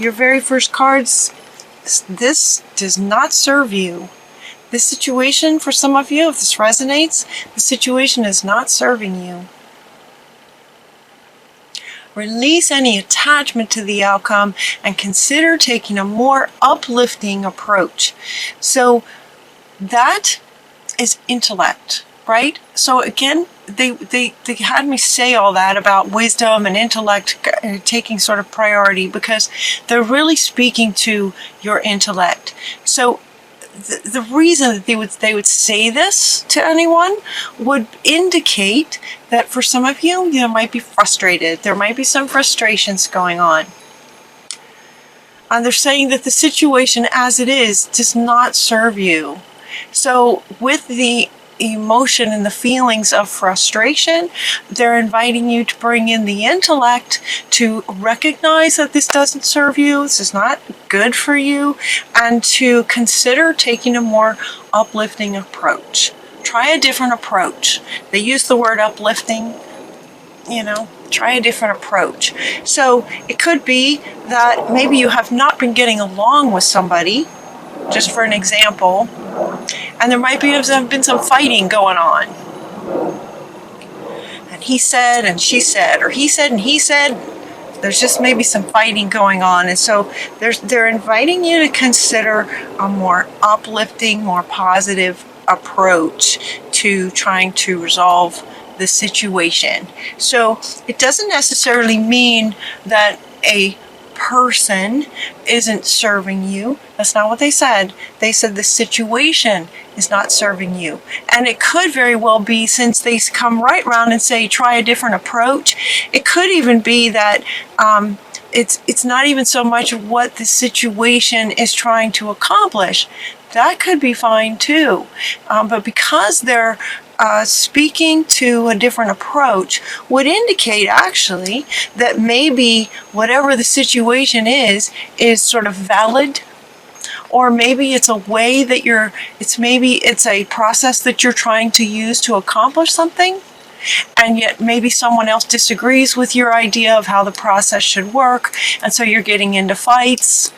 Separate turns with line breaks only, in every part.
your very first cards, this does not serve you. This situation, for some of you, if this resonates, the situation is not serving you. Release any attachment to the outcome and consider taking a more uplifting approach. So that is intellect, right? So again, they had me say all that about wisdom and intellect taking sort of priority, because they're really speaking to your intellect. So the reason that they would say this to anyone would indicate that for some of you, you might be frustrated. There might be some frustrations going on. And they're saying that the situation as it is does not serve you. So with the emotion and the feelings of frustration, they're inviting you to bring in the intellect to recognize that this doesn't serve you, this is not good for you, and to consider taking a more uplifting approach. Try a different approach. They use the word uplifting, try a different approach. So it could be that maybe you have not been getting along with somebody, just for an example, and there might have been some fighting going on. And he said and she said, or he said and he said. There's just maybe some fighting going on. And so they're inviting you to consider a more uplifting, more positive approach to trying to resolve the situation. So it doesn't necessarily mean that a person isn't serving you. That's not what they said. They said the situation is not serving you. And it could very well be, since they come right around and say try a different approach, it could even be that it's not even so much what the situation is trying to accomplish. That could be fine too. But because they're speaking to a different approach would indicate actually that maybe whatever the situation is sort of valid, or maybe it's a way that it's a process that you're trying to use to accomplish something, and yet maybe someone else disagrees with your idea of how the process should work, and so you're getting into fights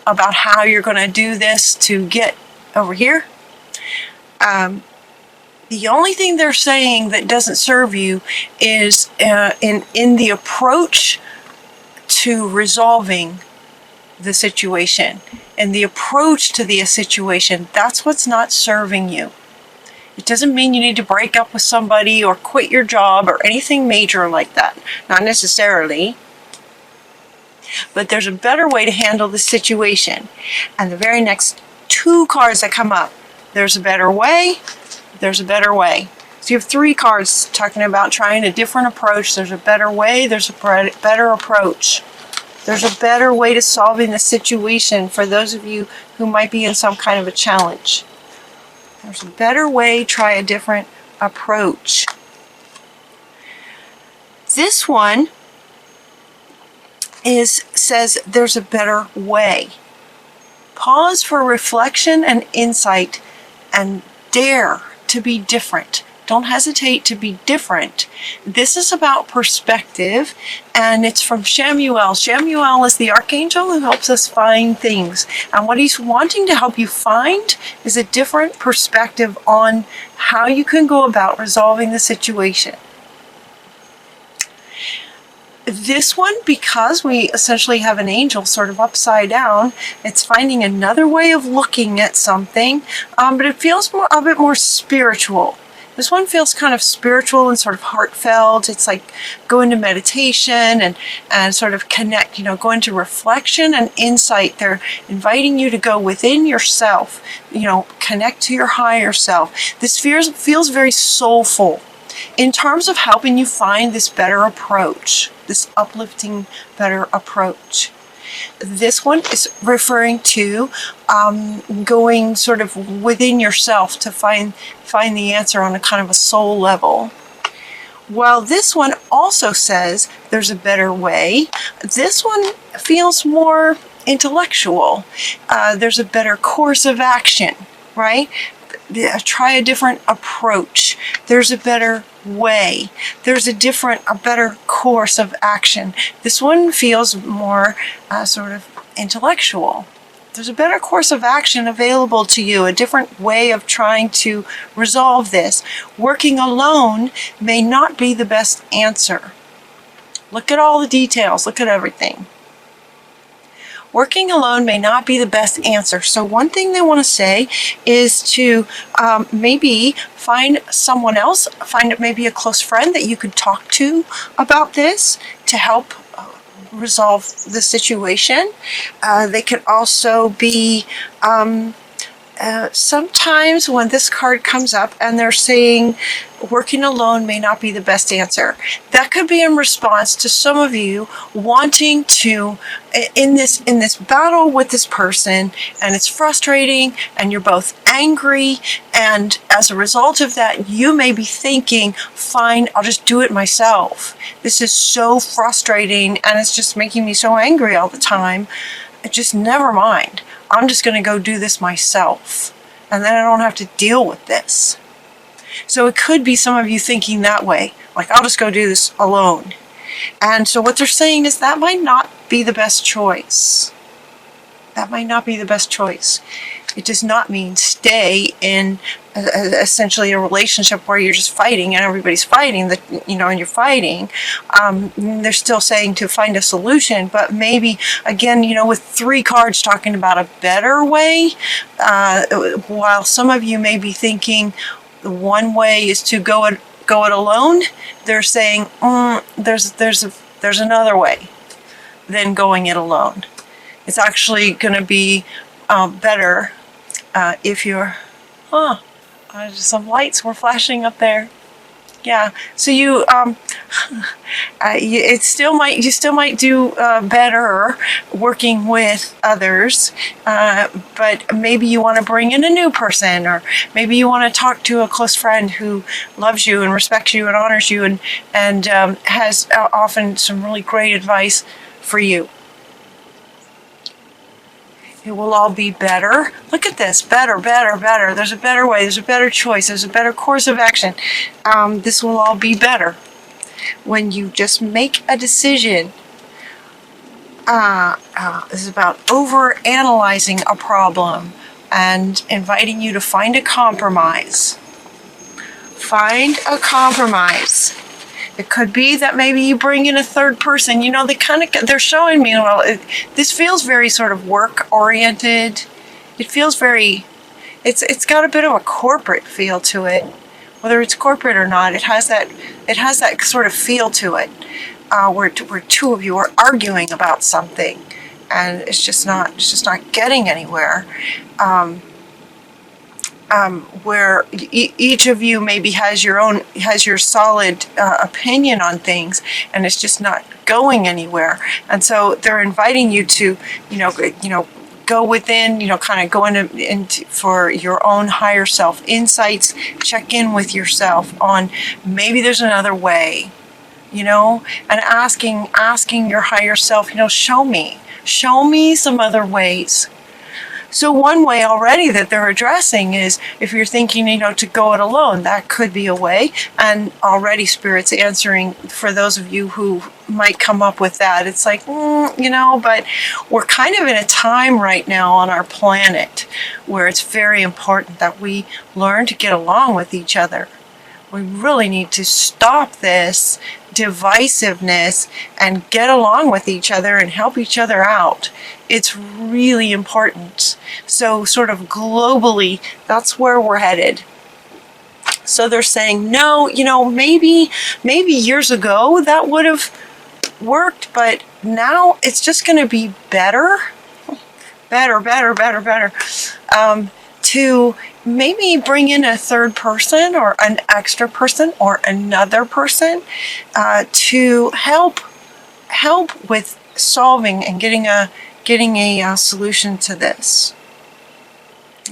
about how you're going to do this to get over here. The only thing they're saying that doesn't serve you is in the approach to resolving the situation. And the approach to the situation, that's what's not serving you. It doesn't mean you need to break up with somebody or quit your job or anything major like that. Not necessarily. But there's a better way to handle the situation. And the very next two cards that come up, there's a better way. There's a better way. So you have three cards talking about trying a different approach. There's a better way. There's a better approach. There's a better way to solving the situation for those of you who might be in some kind of a challenge. There's a better way. Try a different approach. This one says there's a better way. Pause for reflection and insight and dare to be different. Don't hesitate to be different. This is about perspective, and it's from Shamuel. Shamuel is the archangel who helps us find things. And what he's wanting to help you find is a different perspective on how you can go about resolving the situation. This one, because we essentially have an angel sort of upside down, it's finding another way of looking at something, but it feels a bit more spiritual. This one feels kind of spiritual and sort of heartfelt. It's like go into meditation and sort of connect, go into reflection and insight. They're inviting you to go within yourself, connect to your higher self. This feels very soulful in terms of helping you find this better approach, this uplifting, better approach. This one is referring to going sort of within yourself to find the answer on a kind of a soul level. While this one also says there's a better way, this one feels more intellectual. There's a better course of action, right? Try a different approach. There's a better way. There's a better course of action. This one feels more sort of intellectual. There's a better course of action available to you, a different way of trying to resolve this. Working alone may not be the best answer. Look at all the details. Look at everything. Working alone may not be the best answer. So one thing they want to say is to maybe find someone else, find maybe a close friend that you could talk to about this to help resolve the situation. They could also be sometimes when this card comes up and they're saying working alone may not be the best answer, that could be in response to some of you wanting to in this battle with this person, and it's frustrating and you're both angry, and as a result of that you may be thinking, fine, I'll just do it myself. This is so frustrating and it's just making me so angry all the time. Just never mind. I'm just going to go do this myself, and then I don't have to deal with this. So it could be some of you thinking that way, like I'll just go do this alone. And so what they're saying is that might not be the best choice. That might not be the best choice. It does not mean stay in essentially a relationship where you're just fighting and everybody's fighting, and you're fighting. They're still saying to find a solution, but maybe, again, with 3 cards talking about a better way, while some of you may be thinking the one way is to go it alone, they're saying there's another way than going it alone. It's actually going to be better if you're, some lights were flashing up there. Yeah, so you still might do better working with others, but maybe you want to bring in a new person, or maybe you want to talk to a close friend who loves you and respects you and honors you and has often some really great advice for you. It will all be better. Look at this. Better, better, better. There's a better way. There's a better choice. There's a better course of action. This will all be better when you just make a decision. This is about over-analyzing a problem and inviting you to find a compromise. Find a compromise. It could be that maybe you bring in a third person. They're showing me, this feels very sort of work-oriented. It feels very, it's got a bit of a corporate feel to it. Whether it's corporate or not, it has that sort of feel to it, where 2 of you are arguing about something, and it's just not getting anywhere. Where each of you maybe has your solid opinion on things, and it's just not going anywhere. And so they're inviting you to, go within, kind of go into for your own higher self insights. Check in with yourself on maybe there's another way, and asking your higher self, show me some other ways. So one way already that they're addressing is if you're thinking, to go it alone, that could be a way. And already Spirit's answering for those of you who might come up with that. It's like, but we're kind of in a time right now on our planet where it's very important that we learn to get along with each other. We really need to stop this divisiveness and get along with each other and help each other out. It's really important. So sort of globally, that's where we're headed. So they're saying, no, maybe years ago that would have worked, but now it's just going to be better. To maybe bring in a third person or an extra person or another person to help with solving and getting a solution to this.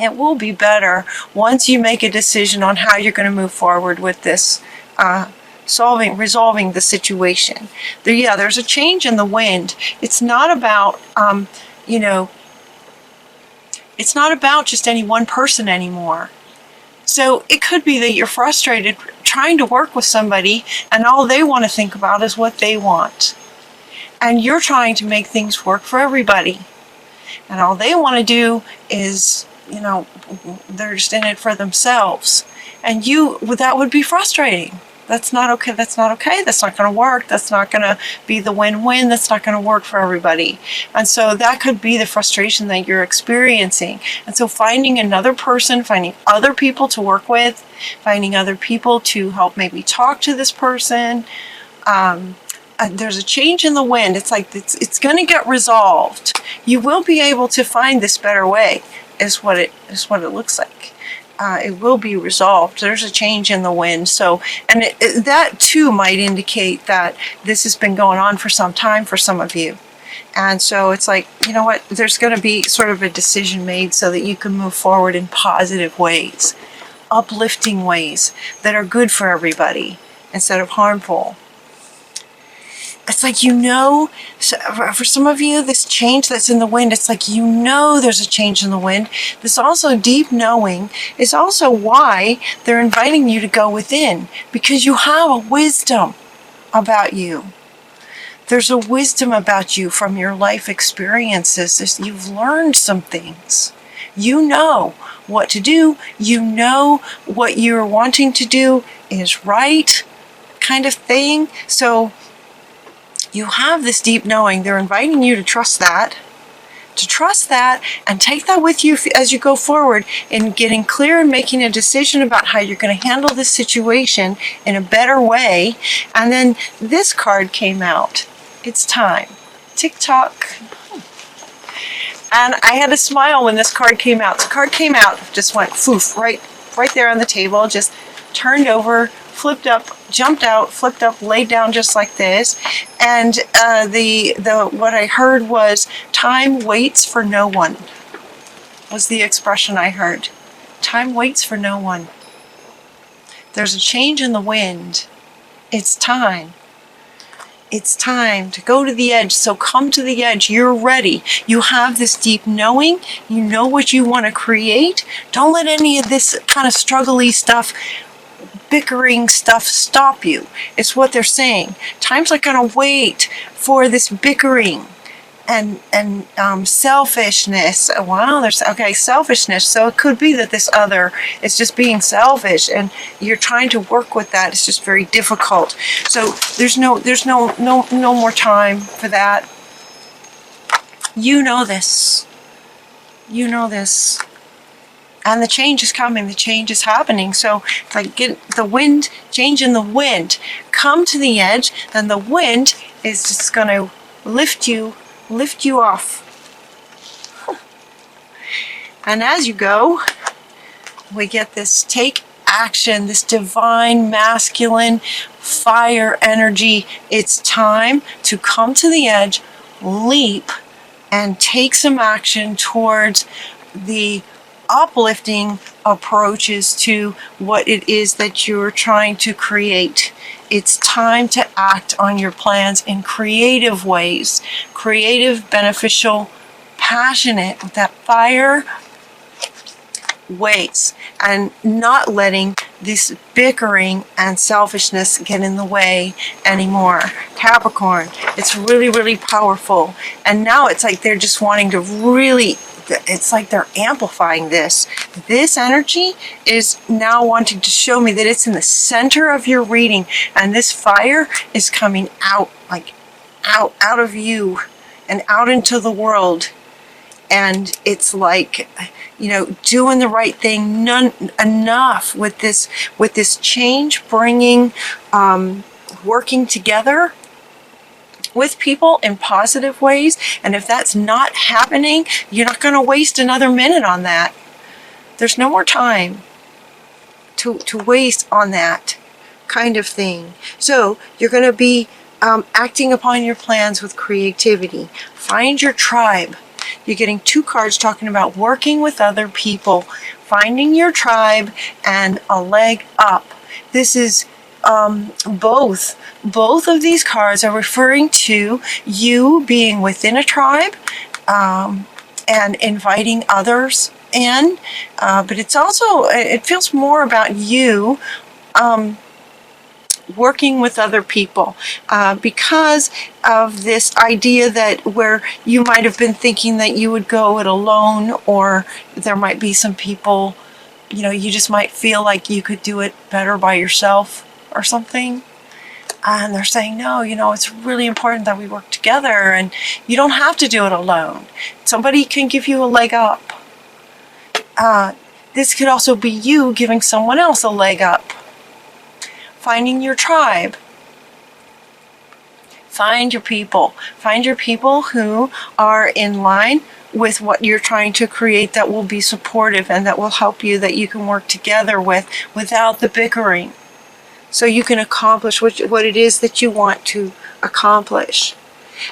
It will be better once you make a decision on how you're going to move forward with this resolving the situation. There's a change in the wind. It's not about it's not about just any one person anymore. So it could be that you're frustrated trying to work with somebody and all they want to think about is what they want. And you're trying to make things work for everybody. And all they want to do is, they're just in it for themselves. And that would be frustrating. That's not okay. That's not okay. That's not going to work. That's not going to be the win-win. That's not going to work for everybody. And so that could be the frustration that you're experiencing. And so finding another person, finding other people to work with, finding other people to help maybe talk to this person. There's a change in the wind. It's like it's going to get resolved. You will be able to find this better way, is what it looks like. It will be resolved. There's a change in the wind. So, and that too might indicate that this has been going on for some time for some of you. And so it's like, you know what, there's going to be sort of a decision made so that you can move forward in positive ways, uplifting ways that are good for everybody instead of harmful. It's like, for some of you, this change that's in the wind, it's like, there's a change in the wind. This also deep knowing is also why they're inviting you to go within, because you have a wisdom about you. There's a wisdom about you from your life experiences. You've learned some things. You know what to do. You know what you're wanting to do is right, kind of thing. So you have this deep knowing. They're inviting you to trust that and take that with you as you go forward in getting clear and making a decision about how you're going to handle this situation in a better way. And then this card came out. It's time. Tick-tock. And I had a smile when this card came out. The card came out, just went foof, right there on the table, just turned over, flipped up, jumped out, flipped up, laid down just like this. And what I heard was, time waits for no one, was the expression I heard. Time waits for no one. There's a change in the wind. It's time. It's time to go to the edge. So come to the edge. You're ready. You have this deep knowing. You know what you want to create. Don't let any of this kind of struggly stuff, bickering stuff stop you. It's what they're saying. Time's not going to wait for this bickering and selfishness. Wow, selfishness. So it could be that this other is just being selfish, and you're trying to work with that. It's just very difficult. So there's no more time for that. You know this. You know this. And the change is coming. The change is happening. So if I get the wind, change in the wind, come to the edge, then the wind is just going to lift you off. And as you go, we get this take action, this divine masculine fire energy. It's time to come to the edge, leap, and take some action towards the uplifting approaches to what it is that you're trying to create. It's time to act on your plans in creative ways, creative, beneficial, passionate, with that fire ways, and not letting this bickering and selfishness get in the way anymore. Capricorn, it's really, really powerful. And now it's like they're just wanting to really, it's like they're amplifying this. This energy is now wanting to show me that it's in the center of your reading, and this fire is coming out, like out of you and out into the world. And it's like, doing the right thing, enough with this change, bringing, working together with people in positive ways. And if that's not happening, you're not going to waste another minute on that. There's no more time to waste on that kind of thing. So you're going to be acting upon your plans with creativity. Find your tribe. You're getting 2 cards talking about working with other people, finding your tribe, and a leg up. This is both of these cards are referring to you being within a tribe and inviting others in, but it's also, it feels more about you working with other people because of this idea that where you might have been thinking that you would go it alone, or there might be some people, you just might feel like you could do it better by yourself or something. And they're saying, no, it's really important that we work together, and you don't have to do it alone. Somebody can give you a leg up. This could also be you giving someone else a leg up. Finding your tribe. Find your people. Find your people who are in line with what you're trying to create, that will be supportive and that will help you, that you can work together with without the bickering, so you can accomplish what it is that you want to accomplish.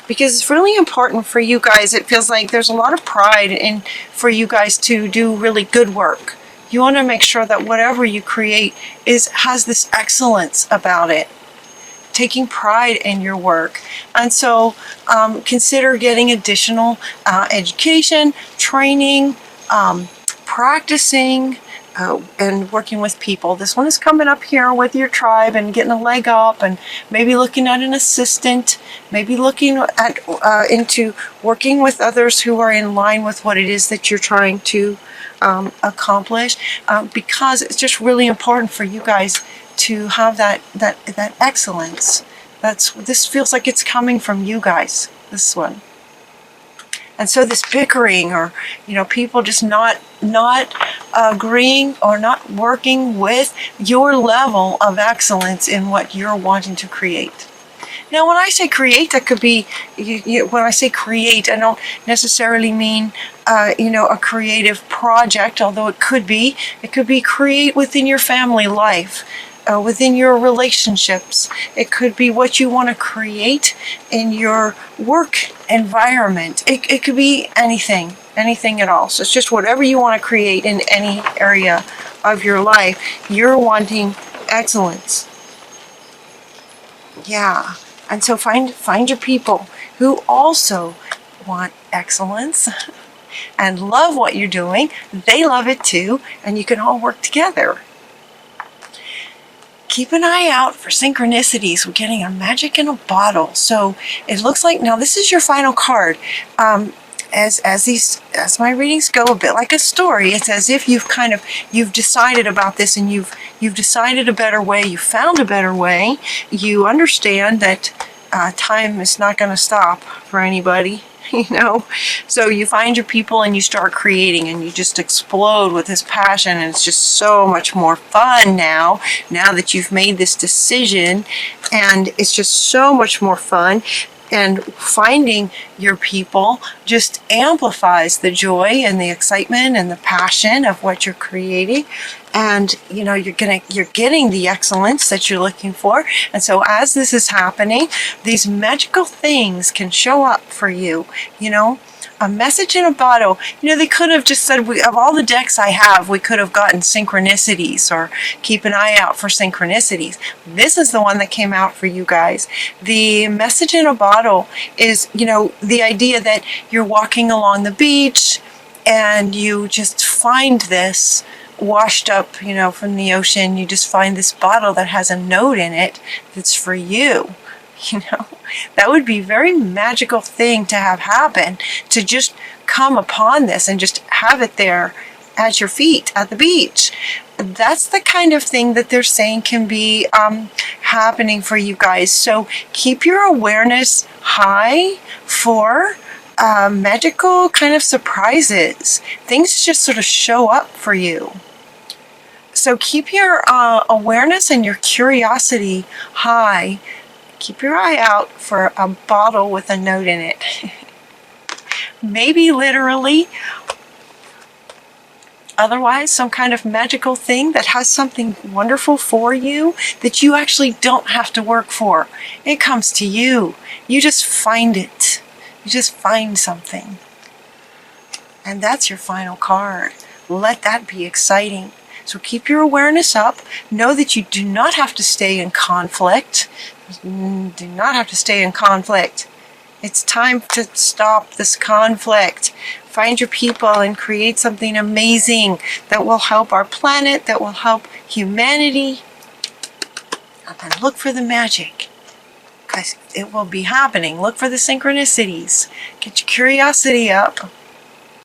Because it's really important for you guys. It feels like there's a lot of pride in for you guys to do really good work. You want to make sure that whatever you create has this excellence about it, taking pride in your work. And so consider getting additional education, training, practicing, and working with people. This one is coming up here with your tribe and getting a leg up, and maybe looking at an assistant, maybe looking at into working with others who are in line with what it is that you're trying to accomplish, because it's just really important for you guys to have that excellence. This feels like it's coming from you guys, this one. And so this bickering, or people just not agreeing or not working with your level of excellence in what you're wanting to create. Now, when I say create, that could be, when I say create, I don't necessarily mean a creative project, although it could be create within your family life. Within your relationships. It could be what you want to create in your work environment. It could be anything at all. So it's just whatever you want to create in any area of your life. You're wanting excellence. Yeah. And so find your people who also want excellence and love what you're doing. They love it too, and you can all work together. Keep an eye out for synchronicities. We're getting a magic in a bottle. So it looks like, now this is your final card. As my readings go, a bit like a story. It's as if you've decided about this, and you've decided a better way. You found a better way. You understand that time is not going to stop for anybody. So you find your people and you start creating, and you just explode with this passion, and it's just so much more fun now that you've made this decision, and it's just so much more fun. And finding your people just amplifies the joy and the excitement and the passion of what you're creating. And you're getting the excellence that you're looking for. And so as this is happening, these magical things can show up for you. A message in a bottle. They could have just said, of all the decks I have, we could have gotten synchronicities, or keep an eye out for synchronicities. This is the one that came out for you guys. The message in a bottle is, the idea that you're walking along the beach and you just find this washed up, from the ocean. You just find this bottle that has a note in it that's for you. That would be a very magical thing to have happen, to just come upon this and just have it there at your feet at the beach. That's the kind of thing that they're saying can be happening for you guys. So keep your awareness high for magical kind of surprises. Things just sort of show up for you. So keep your awareness and your curiosity high. Keep your eye out for a bottle with a note in it. Maybe literally. Otherwise, some kind of magical thing that has something wonderful for you that you actually don't have to work for. It comes to you. You just find it. You just find something. And that's your final card. Let that be exciting. So keep your awareness up. Know that you do not have to stay in conflict. Do not have to stay in conflict. It's time to stop this conflict. Find your people and create something amazing that will help our planet, that will help humanity. And then look for the magic, because it will be happening. Look for the synchronicities. Get your curiosity up.